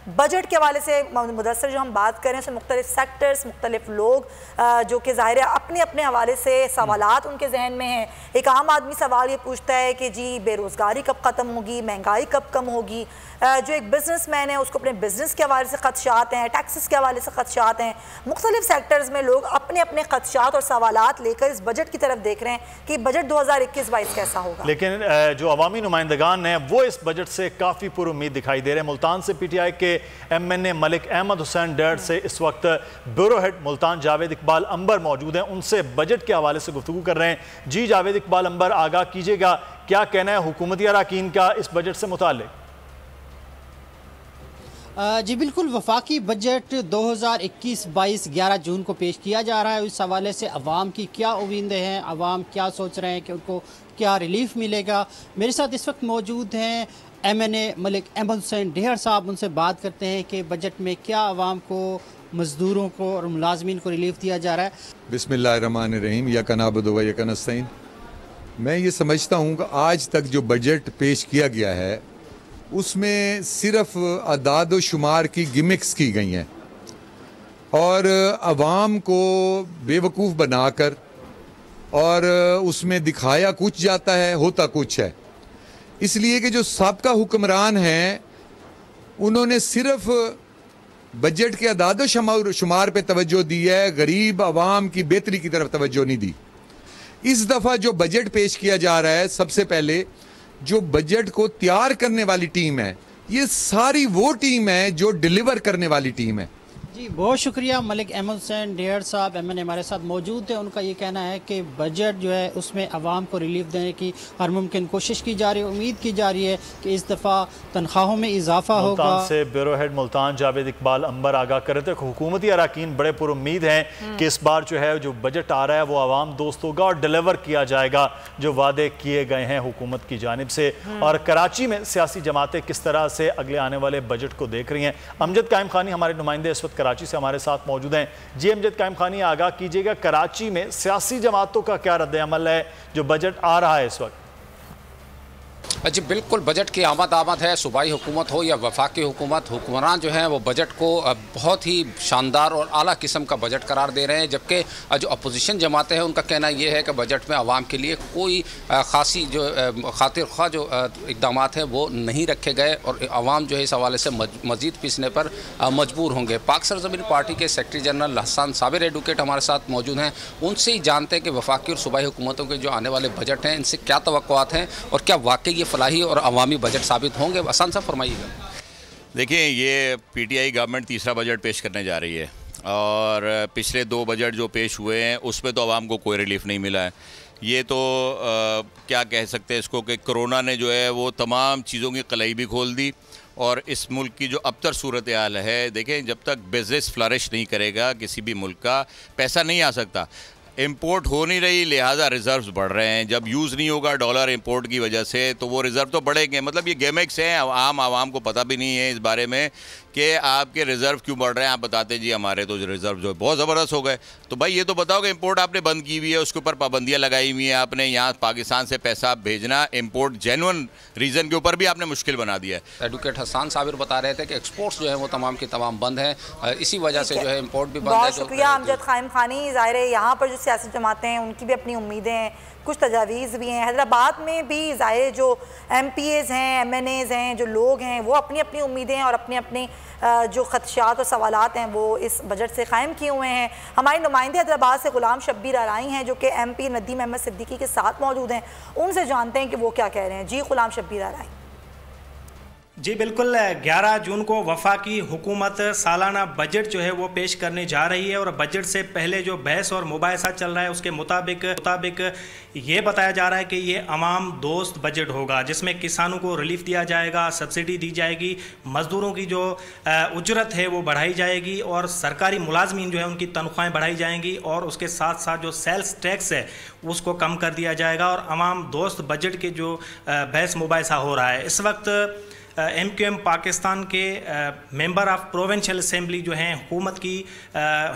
Budget کے حوالے سے مدثر جو ہم بات کریں اس میں مختلف سیکٹرز، مختلف لوگ جو کہ ظاہر ہے اپنے اپنے حوالے سے سوالات ان کے ذہن میں ہیں۔ ایک عام آدمی سوال یہ پوچھتا ہے کہ جی بے روزگاری کب ختم ہوگی، مہنگائی کب کم ہوگی۔ جو ایک بزنس مین ہے اس کو اپنے بزنس کے حوالے سے خدشات ہیں، ٹیکسز کے حوالے سے خدشات ہیں۔ مختلف سیکٹرز میں لوگ اپنے اپنے خدشات اور سوالات لے کر اس بجٹ کی طرف دیکھ رہے ہیں کہ بجٹ 2021-22 کیسا ہوگا۔ لیکن جو عوامی نمائندگان ہیں وہ اس بجٹ سے کافی پر امید دکھائی دے رہے ہیں۔ ملتان سے پی ٹی آئی کے ایم این اے ملک احمد حسین ڈیڑھ سے اس وقت بیورو ہیڈ ملتان جاوید اقبال عنبر موجود ہیں، ان سے بجٹ کے حوالے سے گفتگو کر رہے ہیں۔ جی جاوید اقبال عنبر، آگاہ کیجیے گا کیا کہنا ہے حکومتی اراکین کا اس بجٹ سے متعلق؟ جی بالکل، وفاقی بجٹ 2021-22 11 جون کو پیش کیا جا رہا ہے۔ اس حوالے سے عوام کی کیا امیدیں ہیں، عوام کیا سوچ رہے ہیں کہ ان کو کیا ریلیف ملے گا؟ میرے ساتھ اس وقت موجود ہیں ایم این اے ملک احمد حسین ڈھیر صاحب، ان سے بات کرتے ہیں کہ بجٹ میں کیا عوام کو، مزدوروں کو اور ملازمین کو ریلیف دیا جا رہا ہے۔ بسم اللہ الرحمن الرحیم، یک نعبد و یک نستعین۔ میں یہ سمجھتا ہوں کہ آج تک جو بجٹ پیش کیا گیا ہے اس میں صرف اعداد و شمار کی گمکس کی گئی ہیں اور عوام کو بے وقوف بنا کر اور اس میں دکھایا کچھ جاتا ہے، ہوتا کچھ ہے۔ اس لیے کہ جو سابقہ حکمران ہیں انہوں نے صرف بجٹ کے اعداد و شمار پہ توجہ دی ہے، غریب عوام کی بہتری کی طرف توجہ نہیں دی۔ اس دفعہ جو بجٹ پیش کیا جا رہا ہے، سب سے پہلے جو بجٹ کو تیار کرنے والی ٹیم ہے، یہ ساری وہ ٹیم ہے جو ڈیلیور کرنے والی ٹیم ہے۔ جی بہت شکریہ۔ ملک احمد حسین ڈھیر صاحب ایم این اے ہمارے ساتھ موجود ہیں، ان کا یہ کہنا ہے کہ بجٹ جو ہے اس میں عوام کو ریلیف دینے کی ہر ممکن کوشش کی جا رہی ہے، امید کی جا رہی ہے کہ اس دفعہ تنخواہوں میں اضافہ ہوگا۔ ملتان سے بیورو ہیڈ ملتان جاوید اقبال عنبر آگاہ کر رہے تھے کہ حکومتی اراکین بڑے پر امید ہیں کہ اس بار جو ہے جو بجٹ آ رہا ہے وہ عوام دوست ہوگا اور ڈیلیور کیا جائے گا جو وعدے کیے گئے ہیں حکومت کی جانب سے۔ اور کراچی میں سیاسی جماعتیں کس طرح سے اگلے آنے والے بجٹ کو دیکھ رہی ہیں؟ امجد قائم خانی ہمارے نمائندے اس وقت کراچی سے ہمارے ساتھ موجود ہیں۔ جی امجد قائم خانی، آگاہ کیجیے گا کراچی میں سیاسی جماعتوں کا کیا رد عمل ہے جو بجٹ آ رہا ہے اس وقت؟ جی بالکل، بجٹ کی آمد ہے، صوبائی حکومت ہو یا وفاقی حکومت، حکمران جو ہیں وہ بجٹ کو بہت ہی شاندار اور اعلیٰ قسم کا بجٹ قرار دے رہے ہیں، جبکہ جو اپوزیشن جماعتیں ہیں ان کا کہنا یہ ہے کہ بجٹ میں عوام کے لیے کوئی خاصی جو خاطر خواہ جو اقدامات ہیں وہ نہیں رکھے گئے اور عوام جو ہے اس حوالے سے مزید پیسنے پر مجبور ہوں گے۔ پاک سرزمین پارٹی کے سیکرٹری جنرل حسان صابر ایڈوکیٹ ہمارے ساتھ موجود ہیں، ان سے ہی جانتے ہیں کہ وفاقی اور صوبائی حکومتوں کے جو آنے والے بجٹ ہیں ان سے کیا توقعات ہیں اور کیا واقعی یہ فلاحی اور عوامی بجٹ ثابت ہوں گے۔ حسان صاحب فرمائیے گا۔ دیکھیں، یہ پی ٹی آئی گورنمنٹ تیسرا بجٹ پیش کرنے جا رہی ہے اور پچھلے 2 بجٹ جو پیش ہوئے ہیں اس پہ تو عوام کو کوئی ریلیف نہیں ملا ہے۔ یہ تو کیا کہہ سکتے ہیں اس کو کہ کرونا نے جو ہے وہ تمام چیزوں کی قلعی بھی کھول دی اور اس ملک کی جو ابتر صورتحال ہے، دیکھیں جب تک بزنس فلرش نہیں کرے گا کسی بھی ملک کا، پیسہ نہیں آ سکتا۔ امپورٹ ہو نہیں رہی، لہٰذا ریزروز بڑھ رہے ہیں۔ جب یوز نہیں ہوگا ڈالر امپورٹ کی وجہ سے تو وہ ریزرو تو بڑھیں گے۔ مطلب یہ گیمکس ہیں، عوام کو پتہ بھی نہیں ہے اس بارے میں کہ آپ کے ریزرو کیوں بڑھ رہے ہیں۔ آپ بتاتے جی ہمارے تو ریزرو جو بہت زبردست ہو گئے، تو بھائی یہ تو بتاؤ کہ امپورٹ آپ نے بند کی ہوئی ہے، اس کے اوپر پابندیاں لگائی ہوئی ہیں، آپ نے یہاں پاکستان سے پیسہ بھیجنا امپورٹ جینون ریزن کے اوپر بھی آپ نے مشکل بنا دیا ہے۔ ایڈوکیٹ حسان صابر بتا رہے تھے کہ ایکسپورٹس جو ہیں وہ تمام کی تمام بند ہیں، اسی وجہ سے جو ہے امپورٹ بھی بند ہے۔ بہت شکریہ امجد قائم خانی۔ ظاہر ہے یہاں پر جو سیاسی جماعتیں ہیں ان کی بھی اپنی امیدیں ہیں، کچھ تجاویز بھی ہیں۔ حیدرآباد میں بھی ظاہر جو ایم پی ایز ہیں، ایم این ایز ہیں، جو لوگ ہیں وہ اپنی اپنی امیدیں اور اپنے اپنے جو خدشات اور سوالات ہیں وہ اس بجٹ سے قائم کیے ہوئے ہیں۔ ہمارے نمائندے حیدرآباد سے غلام شبیر آرائی ہیں جو کہ ایم پی ندیم احمد صدیقی کے ساتھ موجود ہیں، ان سے جانتے ہیں کہ وہ کیا کہہ رہے ہیں۔ جی غلام شبیر آرائی۔ جی بالکل، 11 جون کو وفاقی حکومت سالانہ بجٹ جو ہے وہ پیش کرنے جا رہی ہے اور بجٹ سے پہلے جو بحث اور مباحثہ چل رہا ہے اس کے مطابق یہ بتایا جا رہا ہے کہ یہ عوام دوست بجٹ ہوگا، جس میں کسانوں کو ریلیف دیا جائے گا، سبسڈی دی جائے گی، مزدوروں کی جو اجرت ہے وہ بڑھائی جائے گی اور سرکاری ملازمین جو ہے ان کی تنخواہیں بڑھائی جائیں گی اور اس کے ساتھ ساتھ جو سیلز ٹیکس ہے اس کو کم کر دیا جائے گا اور عوام دوست بجٹ کے جو بحث مباحثہ ہو رہا ہے۔ اس وقت MQM پاکستان کے ممبر آف پروونشل اسمبلی جو ہیں حکومت کی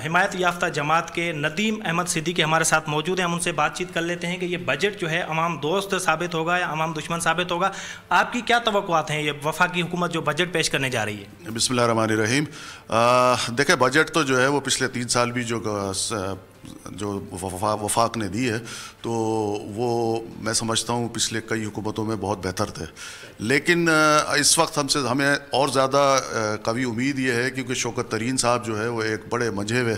حمایت یافتہ جماعت کے ندیم احمد صدیقی ہمارے ساتھ موجود ہیں. ہم ان سے بات چیت کر لیتے ہیں کہ یہ بجٹ جو ہے عوام دوست ثابت ہوگا یا عوام دشمن ثابت ہوگا. آپ کی کیا توقعات ہیں یہ وفاقی حکومت جو بجٹ پیش کرنے جا رہی ہے؟ بسم اللہ الرحمن الرحیم. دیکھیں بجٹ تو جو ہے وہ پچھلے 3 سال بھی جو وفاق نے دی ہے تو وہ میں سمجھتا ہوں پچھلے کئی حکومتوں میں بہت بہتر تھے. لیکن اس وقت ہمیں اور زیادہ قوی امید یہ ہے کیونکہ شوکت ترین صاحب جو ہے وہ ایک بڑے منجھے ہوئے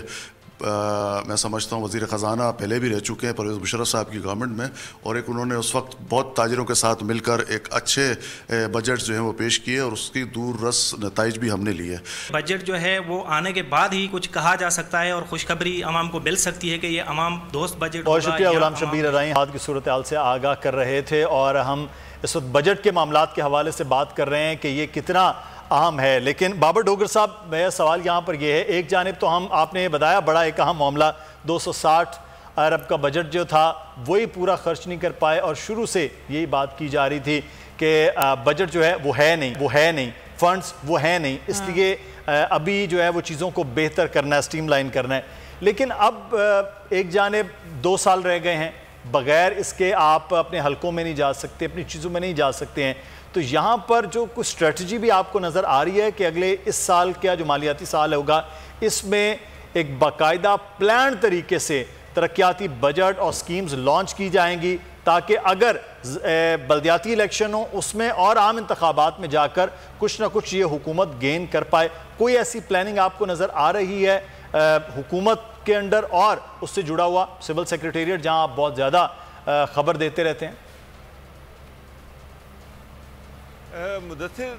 میں سمجھتا ہوں وزیر خزانہ پہلے بھی رہ چکے ہیں پرویز مشرف صاحب کی گورنمنٹ میں, اور ایک انہوں نے اس وقت بہت تاجروں کے ساتھ مل کر ایک اچھے بجٹ جو ہیں وہ پیش کیے اور اس کی دور رس نتائج بھی ہم نے لیے. بجٹ جو ہے وہ آنے کے بعد ہی کچھ کہا جا سکتا ہے اور خوشخبری عوام کو مل سکتی ہے کہ یہ عوام دوست بجٹ ہوگا. بہت شکریہ غلام شبیر ارائیں, حال کی صورتحال سے آگاہ کر رہے تھے, اور ہم اس وقت بجٹ کے معاملات کے حوالے سے بات کر رہے ہیں کہ یہ کتنا اہم ہے. لیکن بابر ڈوگر صاحب, میرا سوال یہاں پر یہ ہے, ایک جانب تو آپ نے بتایا بڑا ایک اہم معاملہ 260 ارب کا بجٹ جو تھا وہی پورا خرچ نہیں کر پائے, اور شروع سے یہی بات کی جا رہی تھی کہ بجٹ جو ہے وہ ہے نہیں, فنڈز وہ ہے نہیں, اس لیے ابھی جو ہے وہ چیزوں کو بہتر کرنا ہے, سٹریم لائن کرنا ہے. لیکن اب ایک جانب 2 سال رہ گئے ہیں, بغیر اس کے آپ اپنے حلقوں میں نہیں جا سکتے, اپنی چیزوں میں نہیں جا سکتے ہیں. تو یہاں پر جو کچھ اسٹریٹجی بھی آپ کو نظر آ رہی ہے کہ اگلے اس سال کا جو مالیاتی سال ہوگا اس میں ایک باقاعدہ پلان طریقے سے ترقیاتی بجٹ اور سکیمز لانچ کی جائیں گی, تاکہ اگر بلدیاتی الیکشن ہو اس میں اور عام انتخابات میں جا کر کچھ نہ کچھ یہ حکومت گین کر پائے. کوئی ایسی پلاننگ آپ کو نظر آ رہی ہے حکومت کے انڈر اور اس سے جڑا ہوا سول سیکریٹریٹ جہاں آپ بہت زیادہ خبر دیتے رہتے ہیں؟ مدثر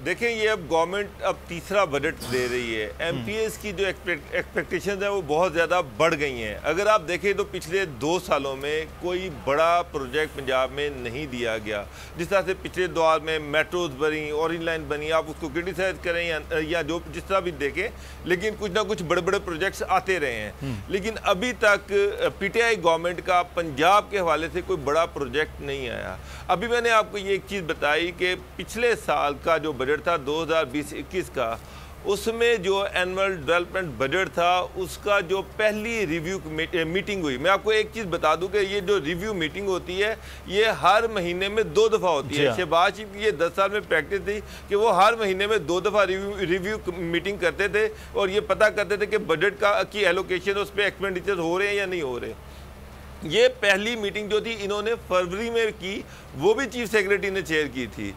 دیکھیں, یہ اب گورنمنٹ اب تیسرا بجٹ دے رہی ہے. ایم پی ایس کی جو ایکسپیکٹیشنز ہیں وہ بہت زیادہ بڑھ گئی ہیں. اگر آپ دیکھیں تو پچھلے 2 سالوں میں کوئی بڑا پروجیکٹ پنجاب میں نہیں دیا گیا. جس طرح سے پچھلے دور میں میٹروز بنی, اورنج لائن بنی, آپ اس کو کرٹیسائز کریں یا جو جس طرح بھی دیکھیں, لیکن کچھ نہ کچھ بڑے بڑے پروجیکٹس آتے رہے ہیں. لیکن ابھی تک پی ٹی آئی گورنمنٹ کا پنجاب کے حوالے سے کوئی بڑا پروجیکٹ نہیں آیا. ابھی میں نے آپ کو یہ ایک چیز بتائی کہ پچھلے سال کا جو بجٹ تھا 2020-21 کا, اس میں جو اینول ڈیولپمنٹ بجٹ تھا اس کا جو پہلی ریویو میٹنگ ہوئی, میں آپ کو ایک چیز بتا دوں کہ یہ جو ریویو میٹنگ ہوتی ہے یہ ہر مہینے میں 2 دفعہ ہوتی ہے. شہباز شریف کی یہ 10 سال میں پریکٹس تھی کہ وہ ہر مہینے میں 2 دفعہ ریویو میٹنگ کرتے تھے اور یہ پتہ کرتے تھے کہ بجٹ کی ایلوکیشن اس پہ ایکسپینڈیچر ہو رہے ہیں یا نہیں ہو رہے. یہ پہلی میٹنگ جو تھی انہوں نے فروری میں کی, وہ بھی چیف سیکریٹری نے چیئر کی تھی.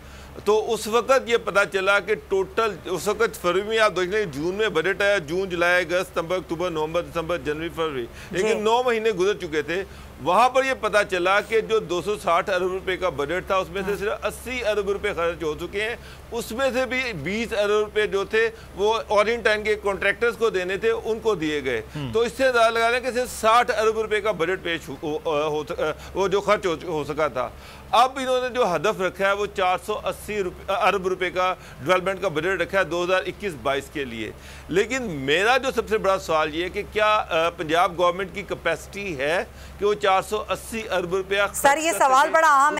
تو اس وقت یہ پتا چلا کہ ٹوٹل اس وقت فروری میں آپ دیکھ لیں جون میں بجٹ آیا, جون جولائی اگست ستمبر اکتوبر نومبر دسمبر جنوری فروری, لیکن 9 مہینے گزر چکے تھے. وہاں پر یہ پتا چلا کہ جو 260 ارب روپے کا بجٹ تھا اس میں سے صرف 80 ارب روپے خرچ ہو چکے ہیں. اس میں سے بھی 20 ارب روپے جو تھے وہ اورینٹائن کے کانٹریکٹرز کو دینے تھے, ان کو دیے گئے. تو اس سے اندازہ لگا لیں کہ صرف 60 ارب روپے کا بجٹ پیش وہ جو خرچ ہو سکا تھا. اب انہوں نے جو ہدف رکھا ہے وہ 480 ارب روپے کا ڈیولپمنٹ کا بجٹ رکھا ہے 2021-22 کے لیے. لیکن میرا جو سب سے بڑا سوال یہ ہے کہ کیا پنجاب گورنمنٹ کی کیپیسٹی ہے کہ وہ 480 ارب روپیہ. سر یہ سوال بڑا اہم ہے.